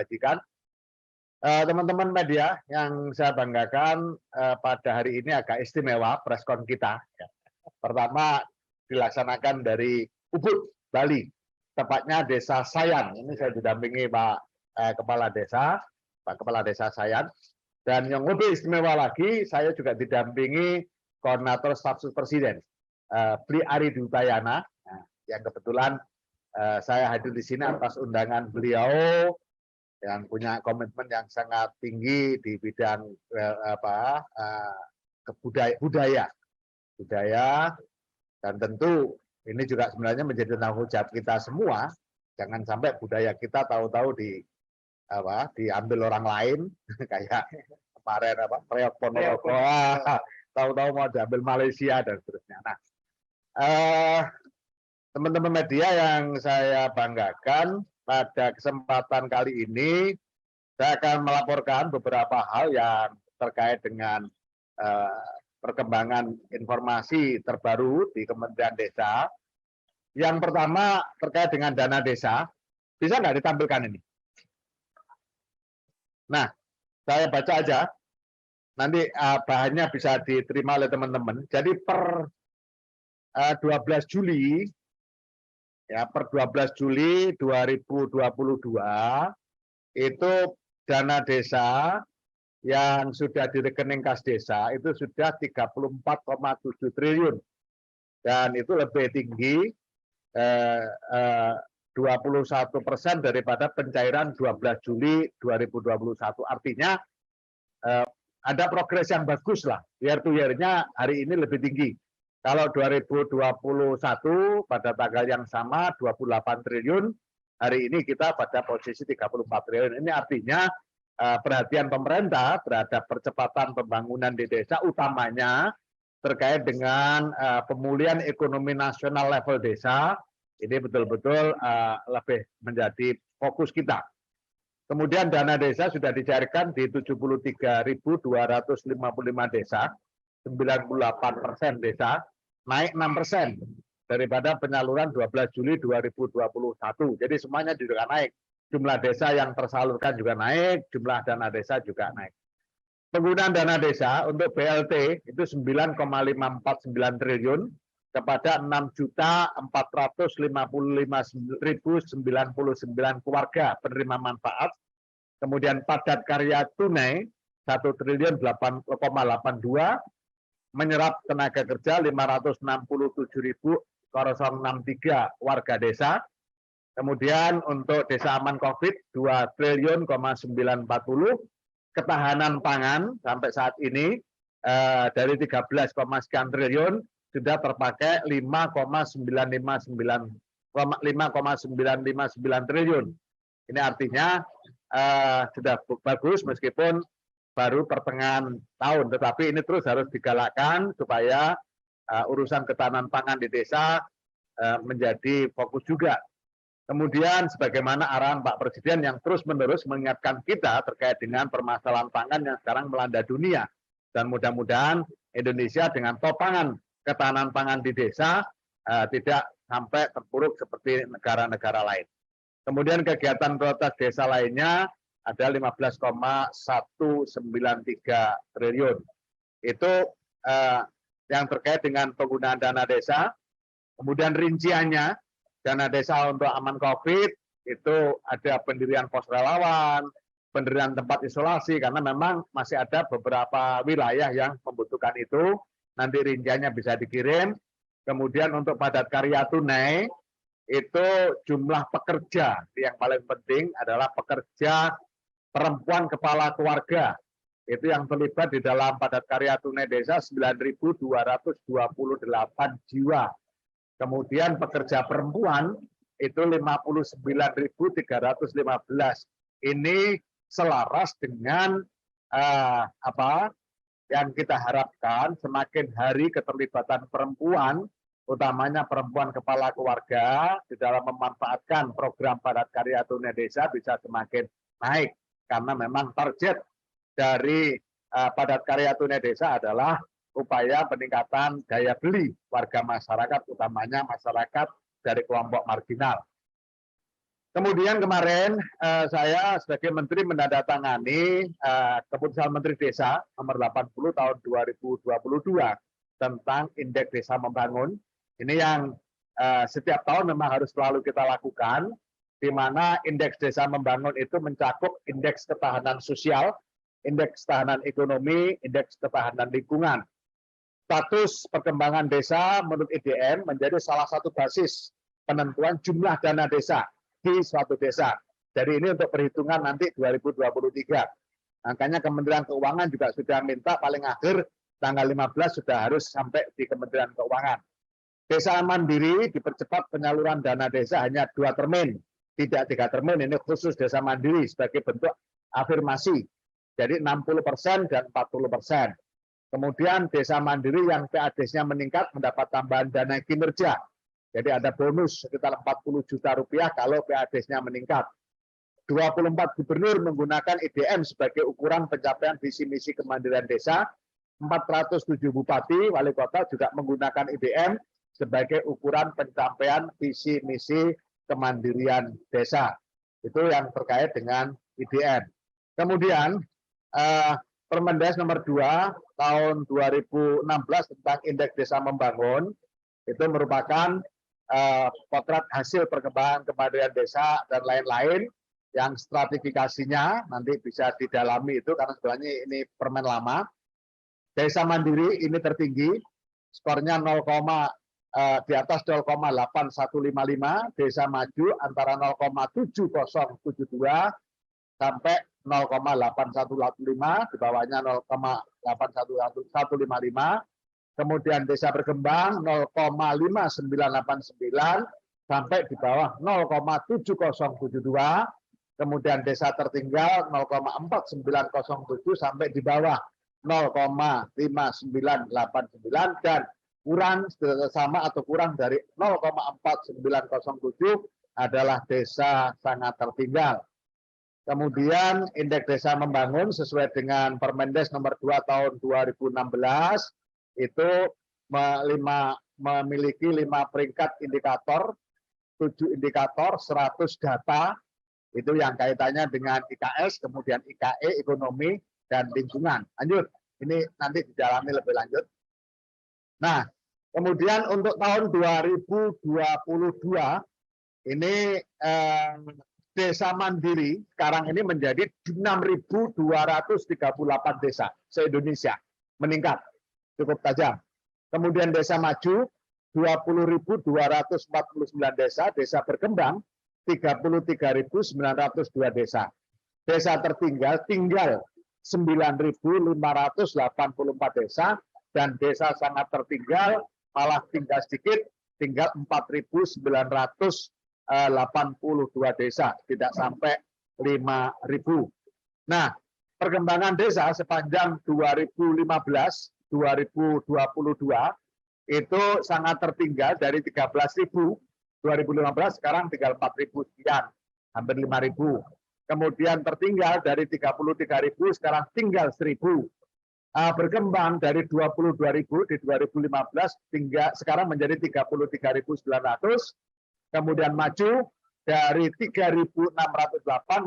kebajikan. Teman-teman media yang saya banggakan, pada hari ini agak istimewa preskon kita. Pertama dilaksanakan dari Ubud, Bali, tepatnya Desa Sayan. Ini saya didampingi Pak Kepala Desa, Pak Kepala Desa Sayan. Dan yang lebih istimewa lagi, saya juga didampingi Koordinator Staf Sus Presiden, Bli Ari Dutayana, yang kebetulan saya hadir di sini atas undangan beliau yang punya komitmen yang sangat tinggi di bidang budaya, dan tentu ini juga sebenarnya menjadi tanggung jawab kita semua. Jangan sampai budaya kita tahu-tahu diambil orang lain kayak kemarin Reok Ponorogo, tahu-tahu mau diambil Malaysia dan seterusnya. Nah, teman-teman media yang saya banggakan, pada kesempatan kali ini saya akan melaporkan beberapa hal yang terkait dengan perkembangan informasi terbaru di Kementerian Desa. Yang pertama terkait dengan dana desa. Bisa nggak ditampilkan ini? Nah, saya baca aja. Nanti bahannya bisa diterima oleh teman-teman. Jadi per 12 Juli, ya, per 12 Juli 2022 itu dana desa yang sudah di rekening kas desa itu sudah 34,7 triliun, dan itu lebih tinggi 21% daripada pencairan 12 Juli 2021. Artinya ada progres yang bagus lah, year to year-nya hari ini lebih tinggi. Kalau 2021 pada tanggal yang sama 28 triliun, hari ini kita pada posisi 34 triliun. Ini artinya perhatian pemerintah terhadap percepatan pembangunan di desa, utamanya terkait dengan pemulihan ekonomi nasional level desa, ini betul-betul lebih menjadi fokus kita. Kemudian dana desa sudah dicairkan di 73.255 desa, 98% desa, naik 6% daripada penyaluran 12 Juli 2021. Jadi semuanya juga naik. Jumlah desa yang tersalurkan juga naik, jumlah dana desa juga naik. Penggunaan dana desa untuk BLT itu 9,549 triliun kepada 6.455.099 keluarga penerima manfaat. Kemudian padat karya tunai 1.8,82, menyerap tenaga kerja 567.063 warga desa. Kemudian untuk desa aman COVID 2.940, ketahanan pangan sampai saat ini dari 13, sekian triliun sudah terpakai 5,959 triliun. Ini artinya sudah bagus meskipun baru pertengahan tahun, tetapi ini terus harus digalakkan supaya urusan ketahanan pangan di desa menjadi fokus juga. Kemudian sebagaimana arahan Pak Presiden yang terus-menerus mengingatkan kita terkait dengan permasalahan pangan yang sekarang melanda dunia, dan mudah-mudahan Indonesia dengan topangan ketahanan pangan di desa tidak sampai terpuruk seperti negara-negara lain. Kemudian kegiatan prioritas desa lainnya ada 15,193 triliun. Itu yang terkait dengan penggunaan dana desa. Kemudian rinciannya, dana desa untuk aman COVID itu ada pendirian pos relawan, pendirian tempat isolasi, karena memang masih ada beberapa wilayah yang membutuhkan itu. Nanti rinciannya bisa dikirim. Kemudian untuk padat karya tunai, itu jumlah pekerja yang paling penting adalah pekerja perempuan kepala keluarga. Itu yang terlibat di dalam padat karya tunai desa 9.228 jiwa. Kemudian pekerja perempuan itu 59.315. Ini selaras dengan yang kita harapkan, semakin hari keterlibatan perempuan, utamanya perempuan kepala keluarga, di dalam memanfaatkan program padat karya tunai desa bisa semakin naik. Karena memang target dari padat karya tunai desa adalah upaya peningkatan daya beli warga masyarakat, utamanya masyarakat dari kelompok marginal. Kemudian kemarin saya sebagai Menteri menandatangani keputusan Menteri Desa nomor 80 tahun 2022 tentang Indeks Desa Membangun. Ini yang setiap tahun memang harus selalu kita lakukan, di mana Indeks Desa Membangun itu mencakup indeks ketahanan sosial, indeks ketahanan ekonomi, indeks ketahanan lingkungan. Status perkembangan desa menurut IDM menjadi salah satu basis penentuan jumlah dana desa di suatu desa. Jadi ini untuk perhitungan nanti 2023. Makanya Kementerian Keuangan juga sudah minta paling akhir tanggal 15 sudah harus sampai di Kementerian Keuangan. Desa mandiri dipercepat penyaluran dana desa hanya 2 termin, tidak 3 termin. Ini khusus desa mandiri sebagai bentuk afirmasi. Jadi 60% dan 40%. Kemudian desa mandiri yang PADES-nya meningkat mendapat tambahan dana kinerja. Jadi ada bonus sekitar 40 juta rupiah kalau PADES-nya meningkat. 24 gubernur menggunakan IDM sebagai ukuran pencapaian visi misi kemandirian desa. 407 bupati, wali kota juga menggunakan IDM sebagai ukuran pencapaian visi misi kemandirian desa. Itu yang terkait dengan IDM. Kemudian Permendes nomor 2 tahun 2016 tentang Indeks Desa Membangun itu merupakan potret hasil perkembangan kemandirian desa dan lain-lain yang stratifikasinya nanti bisa didalami itu karena sebenarnya ini permen lama. Desa mandiri ini tertinggi, skornya 0, di atas 0,8155, desa maju antara 0,7072 sampai 0,8115, di bawahnya 0,81155. Kemudian desa berkembang 0,5989 sampai di bawah 0,7072. Kemudian desa tertinggal 0,4907 sampai di bawah 0,5989 dan kurang sama atau kurang dari 0,4907 adalah desa sangat tertinggal. Kemudian Indeks Desa Membangun sesuai dengan Permendes nomor 2 tahun 2016 itu memiliki 5 peringkat indikator, 7 indikator, 100 data, itu yang kaitannya dengan IKS, kemudian IKE, ekonomi, dan lingkungan. Lanjut, ini nanti didalami lebih lanjut. Nah, kemudian untuk tahun 2022, ini desa mandiri sekarang ini menjadi 6.238 desa se-Indonesia, meningkat cukup tajam. Kemudian desa maju 20.249 desa, desa berkembang 33.902 desa. Desa tertinggal tinggal 9.584 desa dan desa sangat tertinggal malah tinggal sedikit, tinggal 4.982 desa, tidak sampai 5.000. Nah, perkembangan desa sepanjang 2015-2022 itu sangat tertinggal dari 13.000 2015 sekarang tinggal 4.000 sekian, hampir 5.000. Kemudian tertinggal dari 33.000 sekarang tinggal 1.000. Berkembang dari 22.000 di 2015 sekarang menjadi 33.900. Kemudian maju dari 3.608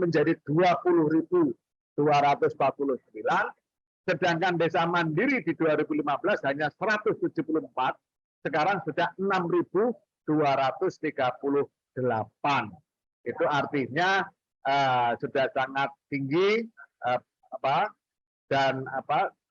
menjadi 20.249. Sedangkan desa mandiri di 2015 hanya 174, sekarang sudah 6.238. Itu artinya sudah sangat tinggi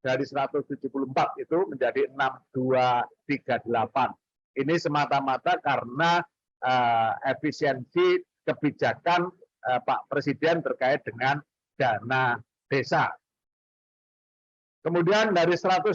dari 174 itu menjadi 6.238. Ini semata-mata karena efisiensi kebijakan Pak Presiden terkait dengan dana desa. Kemudian dari 122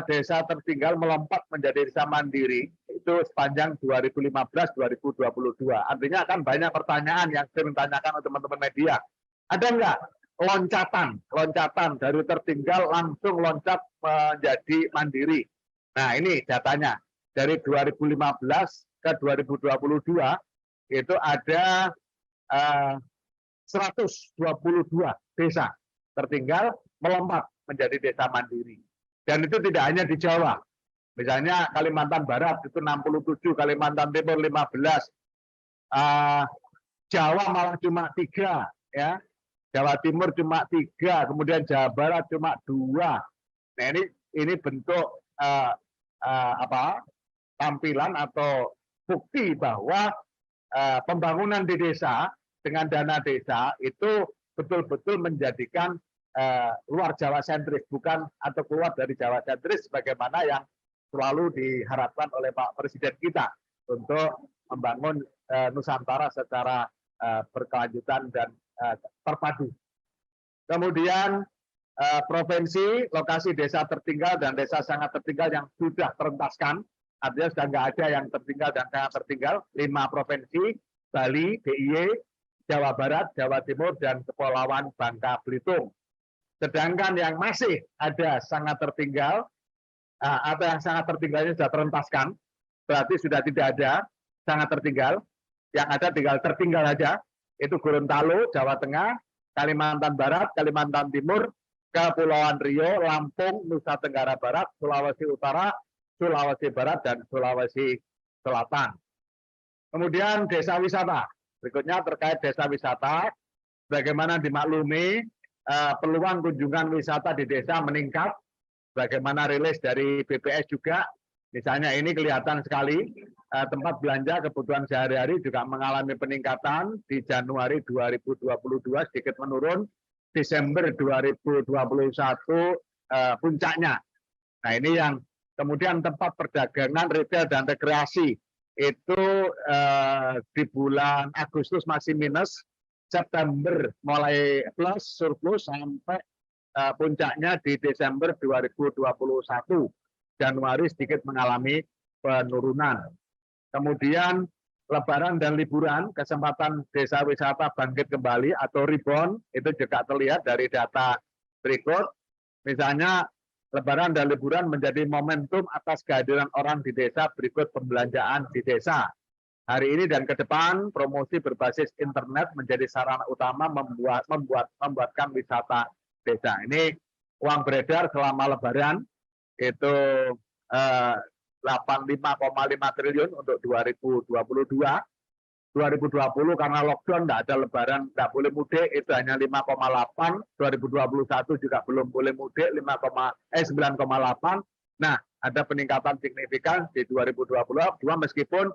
desa tertinggal melompat menjadi desa mandiri itu sepanjang 2015-2022. Artinya akan banyak pertanyaan yang sering ditanyakan oleh teman-teman media. Ada enggak loncatan dari tertinggal langsung loncat menjadi mandiri? Nah, ini datanya. Dari 2015 ke 2022 itu ada 122 desa tertinggal melompat menjadi desa mandiri. Dan itu tidak hanya di Jawa. Misalnya Kalimantan Barat itu 67, Kalimantan Timur 15, Jawa malah cuma 3, ya. Jawa Timur cuma 3, kemudian Jawa Barat cuma 2. Nah ini bentuk tampilan atau bukti bahwa pembangunan di desa dengan dana desa itu betul-betul menjadikan luar Jawa sentris, bukan atau keluar dari Jawa sentris sebagaimana yang selalu diharapkan oleh Pak Presiden kita untuk membangun Nusantara secara berkelanjutan dan terpadu. Kemudian provinsi, lokasi desa tertinggal dan desa sangat tertinggal yang sudah terentaskan, artinya sudah nggak ada yang tertinggal dan sangat tertinggal, 5 provinsi, Bali, DIY, Jawa Barat, Jawa Timur, dan Kepulauan Bangka Belitung. Sedangkan yang masih ada sangat tertinggal, atau yang sangat tertinggalnya sudah terentaskan, berarti sudah tidak ada sangat tertinggal, yang ada tinggal tertinggal saja, itu Gorontalo, Jawa Tengah, Kalimantan Barat, Kalimantan Timur, Kepulauan Riau, Lampung, Nusa Tenggara Barat, Sulawesi Utara, Sulawesi Barat, dan Sulawesi Selatan. Kemudian desa wisata. Berikutnya terkait desa wisata, bagaimana dimaklumi peluang kunjungan wisata di desa meningkat, bagaimana rilis dari BPS juga, misalnya ini kelihatan sekali, tempat belanja kebutuhan sehari-hari juga mengalami peningkatan di Januari 2022 sedikit menurun, Desember 2021 puncaknya. Nah ini yang kemudian tempat perdagangan, retail, dan rekreasi itu di bulan Agustus masih minus, September mulai plus, surplus, sampai puncaknya di Desember 2021. Januari sedikit mengalami penurunan. Kemudian Lebaran dan liburan, kesempatan desa wisata bangkit kembali atau rebound, itu juga terlihat dari data berikut. Misalnya, Lebaran dan liburan menjadi momentum atas kehadiran orang di desa berikut pembelanjaan di desa. Hari ini dan ke depan, promosi berbasis internet menjadi sarana utama membuatkan wisata desa. Ini uang beredar selama Lebaran, itu 85,5 triliun untuk 2022. 2020 karena lockdown, tidak ada lebaran, tidak boleh mudik, itu hanya 5,8. 2021 juga belum boleh mudik, 9,8. Nah, ada peningkatan signifikan di 2022 meskipun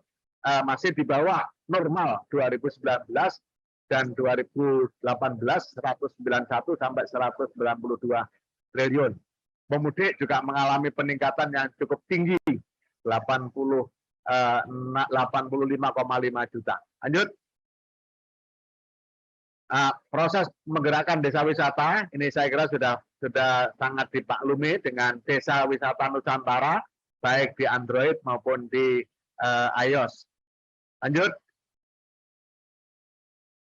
masih di bawah normal 2019 dan 2018 191 sampai 192 triliun. Pemudik juga mengalami peningkatan yang cukup tinggi, 85,5 juta. Lanjut. Proses menggerakkan desa wisata, ini saya kira sudah sangat dimaklumi dengan desa wisata Nusantara, baik di Android maupun di iOS. Lanjut.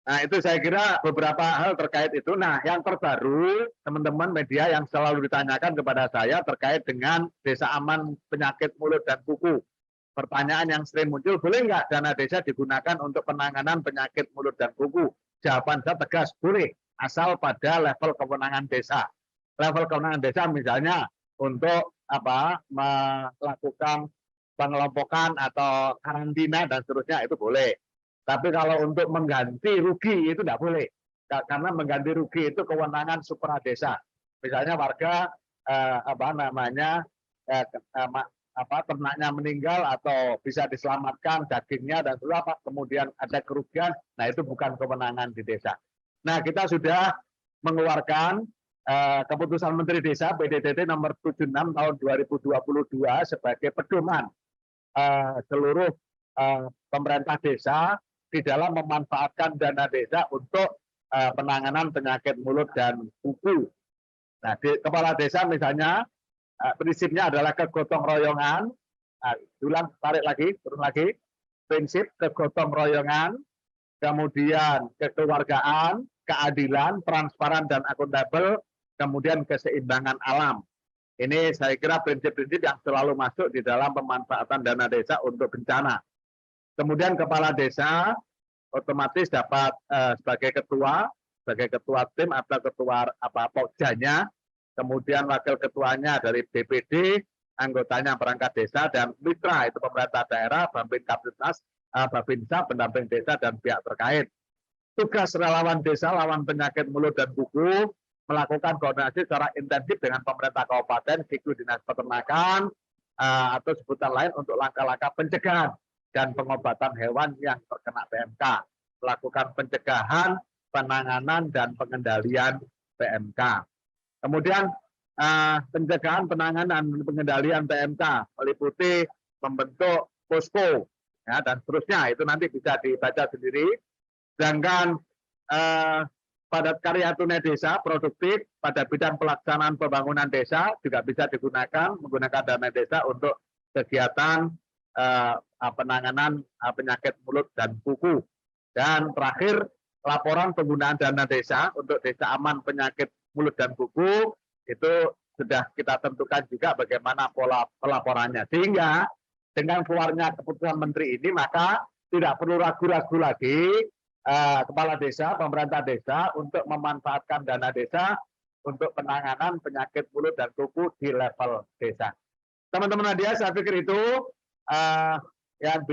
Nah, itu saya kira beberapa hal terkait itu. Nah, yang terbaru, teman-teman media yang selalu ditanyakan kepada saya terkait dengan desa aman penyakit mulut dan kuku. Pertanyaan yang sering muncul, boleh nggak dana desa digunakan untuk penanganan penyakit mulut dan kuku? Jawaban saya tegas, boleh, asal pada level kewenangan desa. Level kewenangan desa misalnya untuk melakukan pengelompokan atau karantina dan seterusnya, itu boleh. Tapi kalau untuk mengganti rugi itu tidak boleh, karena mengganti rugi itu kewenangan supra desa. Misalnya warga ternaknya meninggal atau bisa diselamatkan dagingnya dan apa, kemudian ada kerugian, nah itu bukan kewenangan di desa. Nah, kita sudah mengeluarkan keputusan Menteri Desa PDDT nomor 76 tahun 2022 sebagai pedoman seluruh pemerintah desa di dalam memanfaatkan dana desa untuk penanganan penyakit mulut dan kuku. Nah, di kepala desa misalnya prinsipnya adalah kegotong royongan. Ulang, tarik lagi, turun lagi. Prinsip kegotong royongan, kemudian kekeluargaan, keadilan, transparan dan akuntabel, kemudian keseimbangan alam. Ini saya kira prinsip-prinsip yang selalu masuk di dalam pemanfaatan dana desa untuk bencana. Kemudian kepala desa otomatis dapat sebagai ketua tim atau ketua pokjanya, kemudian wakil ketuanya dari BPD, anggotanya perangkat desa, dan mitra itu pemerintah daerah, Bambin Kapitmas, Babinsa, pendamping desa dan pihak terkait. tugas relawan desa lawan penyakit mulut dan kuku melakukan koordinasi secara intensif dengan pemerintah kabupaten, Dinas Dinas Peternakan, atau sebutan lain untuk langkah-langkah pencegahan dan pengobatan hewan yang terkena PMK, melakukan pencegahan, penanganan, dan pengendalian PMK. Kemudian pencegahan, penanganan, dan pengendalian PMK meliputi membentuk posko, ya, dan seterusnya. Itu nanti bisa dibaca sendiri. Sedangkan padat karya tunai desa produktif pada bidang pelaksanaan pembangunan desa juga bisa digunakan menggunakan dana desa untuk kegiatan penanganan penyakit mulut dan kuku. Dan terakhir, laporan penggunaan dana desa untuk desa aman penyakit mulut dan kuku itu sudah kita tentukan juga bagaimana pola pelaporannya. Sehingga dengan keluarnya keputusan menteri ini maka tidak perlu ragu-ragu lagi kepala desa, pemerintah desa untuk memanfaatkan dana desa untuk penanganan penyakit mulut dan kuku di level desa. Teman-teman media, saya pikir itu yang